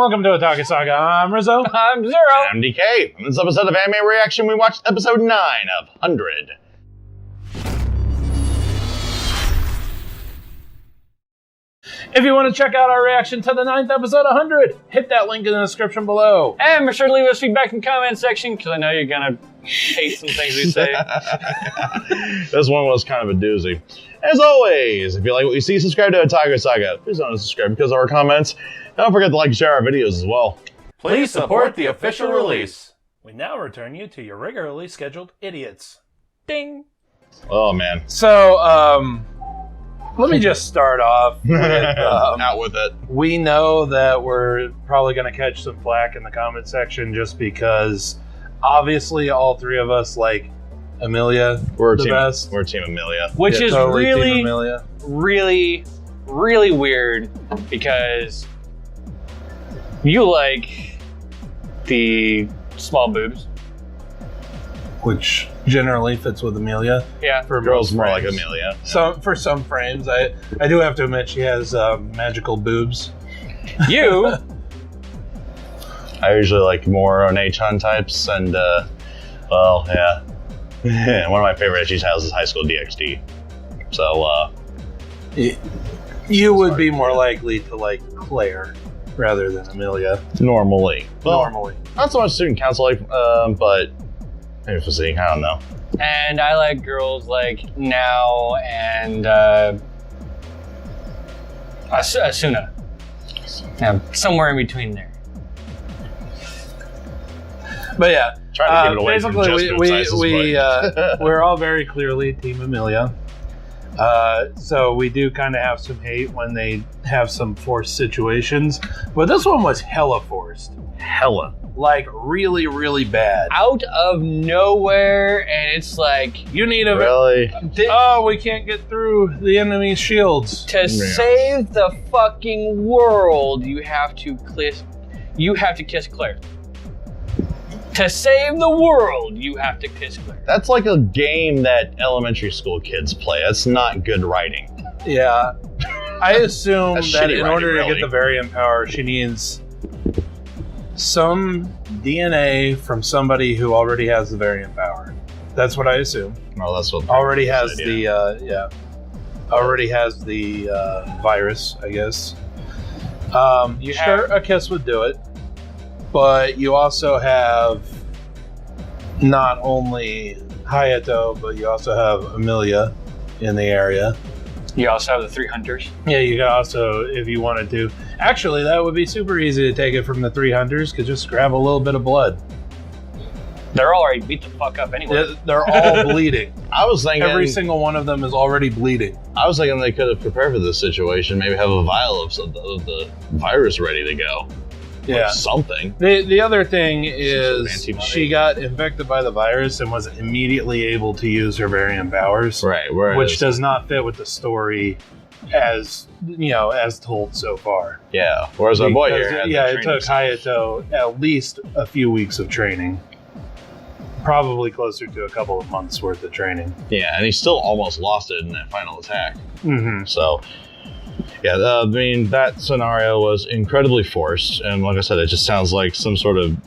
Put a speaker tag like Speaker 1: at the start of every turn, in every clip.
Speaker 1: welcome to Otaku Saga. I'm Rizzo.
Speaker 2: I'm Zero.
Speaker 3: And I'm DK. In this episode of Anime Reaction, we watched episode 9 of 100.
Speaker 1: If you want to check out our reaction to the 9th episode of 100, hit that link in the description below.
Speaker 2: And be sure to leave us feedback in the comment section, because I know you're going to hate some things we say.
Speaker 3: This one was kind of a doozy. As always, if you like what you see, subscribe to Otaku Saga. Please don't unsubscribe because of our comments. Don't forget to like and share our videos as well.
Speaker 4: Please support the official release.
Speaker 1: We now return you to your regularly scheduled idiots.
Speaker 2: Ding.
Speaker 3: Oh, man.
Speaker 1: So, let me just start off with,
Speaker 3: Out with it.
Speaker 1: we know that we're probably going to catch some flack in the comment section just because obviously all three of us like Amelia
Speaker 3: We're
Speaker 1: the
Speaker 3: team,
Speaker 1: best.
Speaker 3: We're Team Amelia.
Speaker 2: Which is
Speaker 1: totally Team
Speaker 2: really,
Speaker 1: Amelia.
Speaker 2: really weird, because you like the small boobs.
Speaker 1: Which generally fits with Amelia.
Speaker 2: Yeah.
Speaker 1: For
Speaker 3: Girls
Speaker 1: most
Speaker 3: more like
Speaker 1: frames.
Speaker 3: Amelia.
Speaker 1: For some frames, I do have to admit she has magical boobs.
Speaker 2: You,
Speaker 3: I usually like more Onei-chan types, and, well, yeah. One of my favorite she has is High School DxD. So,
Speaker 1: You would be more likely to like Claire rather than Amelia.
Speaker 3: normally. Well,
Speaker 1: Normally.
Speaker 3: not so much student council, but maybe physique, I don't know.
Speaker 2: and I like girls like Now and Asuna. Yeah, somewhere in between there.
Speaker 1: But yeah,
Speaker 3: Trying to keep it away from
Speaker 1: basically
Speaker 3: just boob sizes,
Speaker 1: we're all very clearly Team Amelia. So we do kind of have some hate when they have some forced situations, but this one was hella forced,
Speaker 3: Hella.
Speaker 1: like really bad.
Speaker 2: Out of nowhere, and it's like,
Speaker 1: You need a
Speaker 3: Really?
Speaker 1: oh, we can't get through the enemy's shields.
Speaker 2: to save the fucking world, you have to kiss Claire. To save the world, you have to kiss Claire.
Speaker 3: That's like a game that elementary school kids play. That's not good writing.
Speaker 1: Yeah, I assume
Speaker 3: That's
Speaker 1: that
Speaker 3: shitty
Speaker 1: in
Speaker 3: writing,
Speaker 1: order to
Speaker 3: really.
Speaker 1: get the variant power, she needs some DNA from somebody who already has the variant power. That's what I assume.
Speaker 3: Well, that's what
Speaker 1: Already has
Speaker 3: idea.
Speaker 1: already has the virus, I guess.
Speaker 2: You
Speaker 1: Sure, a kiss would do it, but you also have not only Hayato, but you also have Amelia in the area.
Speaker 2: You also have the 3 hunters.
Speaker 1: Yeah, you could also, if you wanted to. Actually, that would be super easy to take it from the 3 hunters, because just grab a little bit of blood.
Speaker 2: They're already beat the fuck up anyway.
Speaker 1: They're all bleeding.
Speaker 3: I was thinking.
Speaker 1: Every single one of them is already bleeding.
Speaker 3: I was thinking they could have prepared for this situation. Maybe have a vial of the virus ready to go.
Speaker 1: Yeah.
Speaker 3: Or something.
Speaker 1: The other thing
Speaker 3: sort of
Speaker 1: is
Speaker 3: antibody.
Speaker 1: she got infected by the virus and was immediately able to use her variant powers,
Speaker 3: Right. Whereas,
Speaker 1: which does not fit with the story as told so far.
Speaker 3: Yeah. Whereas our boy
Speaker 1: Because,
Speaker 3: here. Had
Speaker 1: yeah,
Speaker 3: the
Speaker 1: it took
Speaker 3: training.
Speaker 1: Hayato at least a few weeks of training. Probably closer to a couple of months worth of training.
Speaker 3: Yeah, and he still almost lost it in that final attack.
Speaker 1: Mm-hmm.
Speaker 3: So, yeah, I mean, that scenario was incredibly forced. And like I said, it just sounds like some sort of,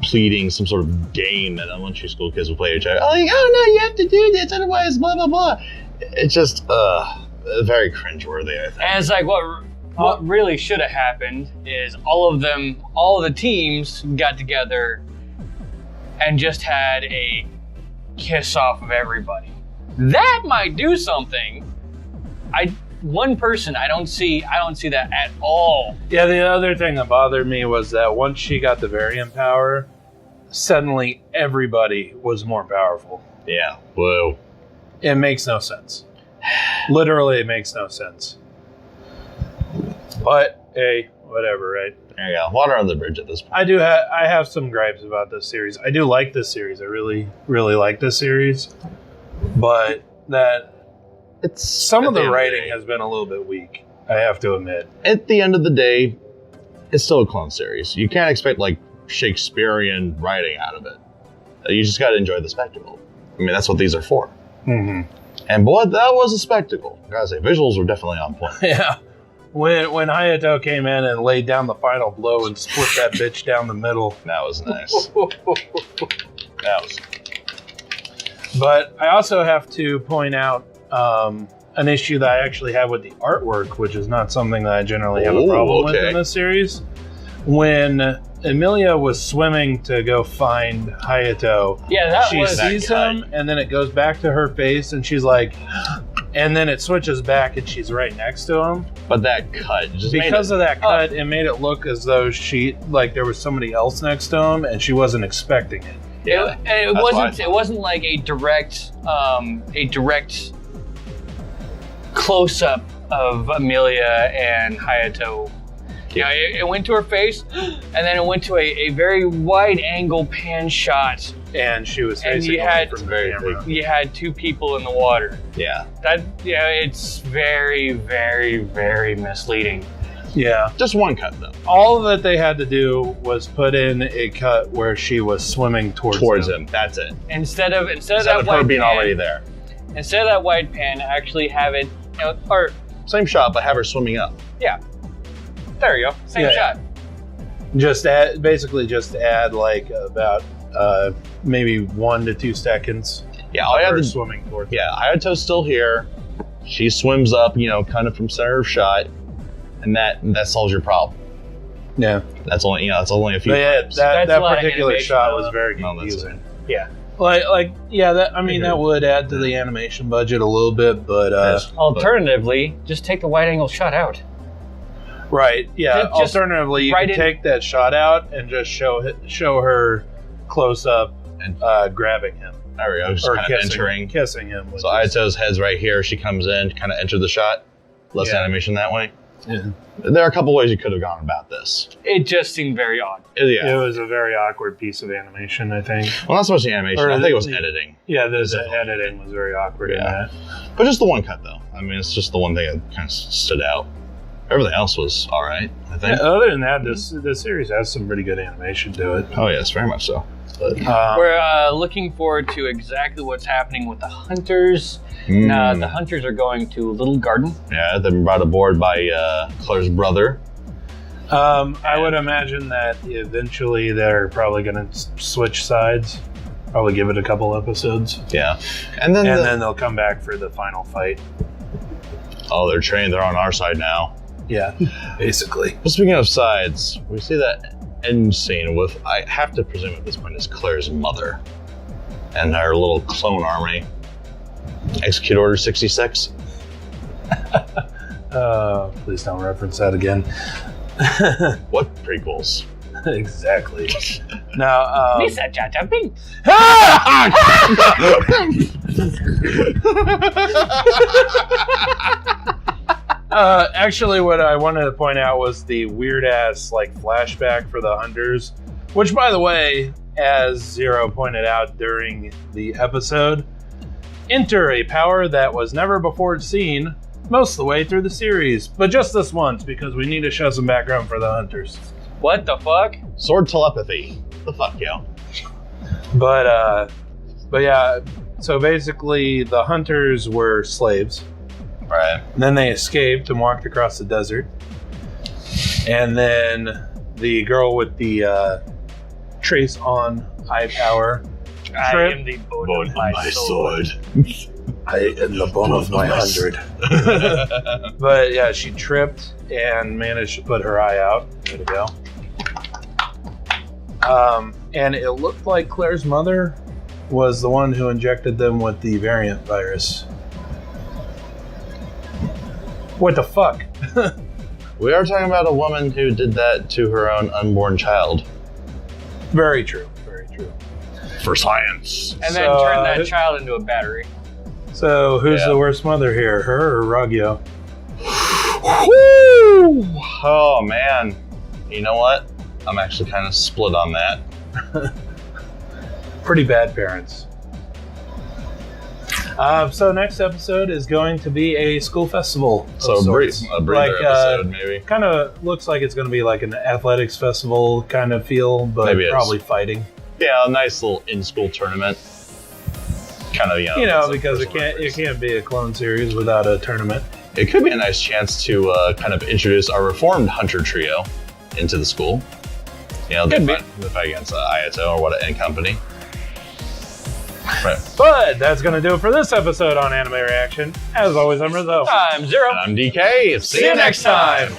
Speaker 3: pleading, some sort of game that elementary school kids would play each other. Like, oh no, you have to do this, otherwise, blah, blah, blah. It's just, very cringeworthy, I think.
Speaker 2: And it's like, what really should have happened is all of the teams got together and just had a kiss off of everybody. That might do something. One person, I don't see that at all.
Speaker 1: Yeah, the other thing that bothered me was that once she got the variant power, suddenly everybody was more powerful.
Speaker 3: Yeah, whoa.
Speaker 1: It makes no sense. Literally, it makes no sense. But, hey, whatever, right?
Speaker 3: There you go. Water on the bridge at this point.
Speaker 1: I have some gripes about this series. I do like this series. I really like this series. But some of the writing has been a little bit weak, I have to admit.
Speaker 3: At the end of the day, it's still a clone series. You can't expect like Shakespearean writing out of it. You just got to enjoy the spectacle. I mean, that's what these are for.
Speaker 1: Mm-hmm.
Speaker 3: And boy, that was a spectacle. I gotta say, visuals were definitely on point.
Speaker 1: Yeah. When Hayato came in and laid down the final blow and split that bitch down the middle.
Speaker 3: That was nice. That was.
Speaker 1: But I also have to point out an issue that I actually have with the artwork, which is not something that I generally have a problem with in this series. When Emilia was swimming to go find Hayato, she sees him, and then it goes back to her face, and she's like, and then it switches back, and she's right next to him.
Speaker 3: But that cut, just
Speaker 1: because of that cut, it made it look as though there was somebody else next to him, and she wasn't expecting it.
Speaker 2: Yeah, it wasn't like a direct close up of Emilia and Hayato. You know, it went to her face, and then it went to a very wide angle pan shot.
Speaker 1: And she was facing from the camera.
Speaker 2: You had two people in the water.
Speaker 3: Yeah.
Speaker 2: It's very, very, very misleading.
Speaker 1: Yeah.
Speaker 3: Just one cut, though.
Speaker 1: All that they had to do was put in a cut where she was swimming towards him.
Speaker 3: That's it.
Speaker 2: Instead of
Speaker 3: her being already there.
Speaker 2: Instead of that wide pan, actually have it, or
Speaker 3: same shot, but have her swimming up.
Speaker 2: Yeah. There you go. Same shot.
Speaker 1: Just add like about maybe 1 to 2 seconds.
Speaker 3: Yeah,
Speaker 1: of her swimming towards.
Speaker 3: Yeah, Hayato's still here. She swims up, kind of from center of shot, and that solves your problem.
Speaker 1: Yeah,
Speaker 3: that's only a few.
Speaker 1: But yeah, that particular shot was very confusing.
Speaker 2: Yeah.
Speaker 1: That would add to the animation budget a little bit, but
Speaker 2: alternatively, just take the wide angle shot out.
Speaker 1: Right. Yeah. Alternatively, you can take that shot out and just show her close up and grabbing him.
Speaker 3: There we go. Just kind of
Speaker 1: kissing him.
Speaker 3: So Ayato's head's right here. She comes in, kind of enter the shot. Less animation that way. Yeah. There are a couple ways you could have gone about this.
Speaker 2: It just seemed very odd.
Speaker 1: Yeah. It was a very awkward piece of animation, I think.
Speaker 3: Well, not so much the animation. I think it was editing.
Speaker 1: Yeah, the editing was very awkward in that.
Speaker 3: But just the one cut, though. I mean, it's just the one thing that kind of stood out. Everything else was all right, I think.
Speaker 1: Yeah, other than that, this series has some pretty good animation to it.
Speaker 3: Oh, yes, very much so. But,
Speaker 2: we're looking forward to exactly what's happening with the hunters. The hunters are going to Little Garden.
Speaker 3: Yeah, they've been brought aboard by Claire's brother.
Speaker 1: I would imagine that eventually they're probably going to switch sides. Probably give it a couple episodes.
Speaker 3: Yeah. And then
Speaker 1: they'll come back for the final fight.
Speaker 3: Oh, they're trained. They're on our side now.
Speaker 1: Yeah, basically.
Speaker 3: Well, speaking of sides, we see that end scene with, I have to presume at this point, is Claire's mother and her little clone army. Execute Order 66.
Speaker 1: Please don't reference that again.
Speaker 3: What prequels?
Speaker 1: Exactly. Now,
Speaker 2: Lisa Jaja Bing.
Speaker 1: Actually, what I wanted to point out was the weird ass flashback for the hunters, which, by the way, as Zero pointed out during the episode, enter a power that was never before seen most of the way through the series, but just this once because we need to show some background for the hunters.
Speaker 2: What the fuck?
Speaker 3: Sword telepathy. The fuck, yo.
Speaker 1: But yeah. So basically, the hunters were slaves.
Speaker 3: Right.
Speaker 1: And then they escaped and walked across the desert. And then the girl with the trace on eye power.
Speaker 2: I am the bone of my sword.
Speaker 1: I am the bone of my 100. But yeah, she tripped and managed to put her eye out. There to go. And it looked like Claire's mother was the one who injected them with the variant virus. What the fuck?
Speaker 3: We are talking about a woman who did that to her own unborn child.
Speaker 1: Very true. Very true.
Speaker 3: For science.
Speaker 2: And then turned that child into a battery.
Speaker 1: So who's the worst mother here? Her or Ragyo?
Speaker 3: Woo! Oh man. You know what? I'm actually kind of split on that.
Speaker 1: Pretty bad parents. So next episode is going to be a school festival.
Speaker 3: So a breather episode, maybe.
Speaker 1: Kind of looks like it's going to be like an athletics festival kind of feel, but maybe probably fighting.
Speaker 3: Yeah, a nice little in-school tournament. Kind of,
Speaker 1: because it can't be a clone series without a tournament.
Speaker 3: it could be a nice chance to kind of introduce our reformed hunter trio into the school. You know, the fight against Ayato or what and company. Right.
Speaker 1: But that's going to do it for this episode on Anime Reaction. As always, I'm Rizzo.
Speaker 2: I'm Zero.
Speaker 3: I'm DK.
Speaker 2: See you next time.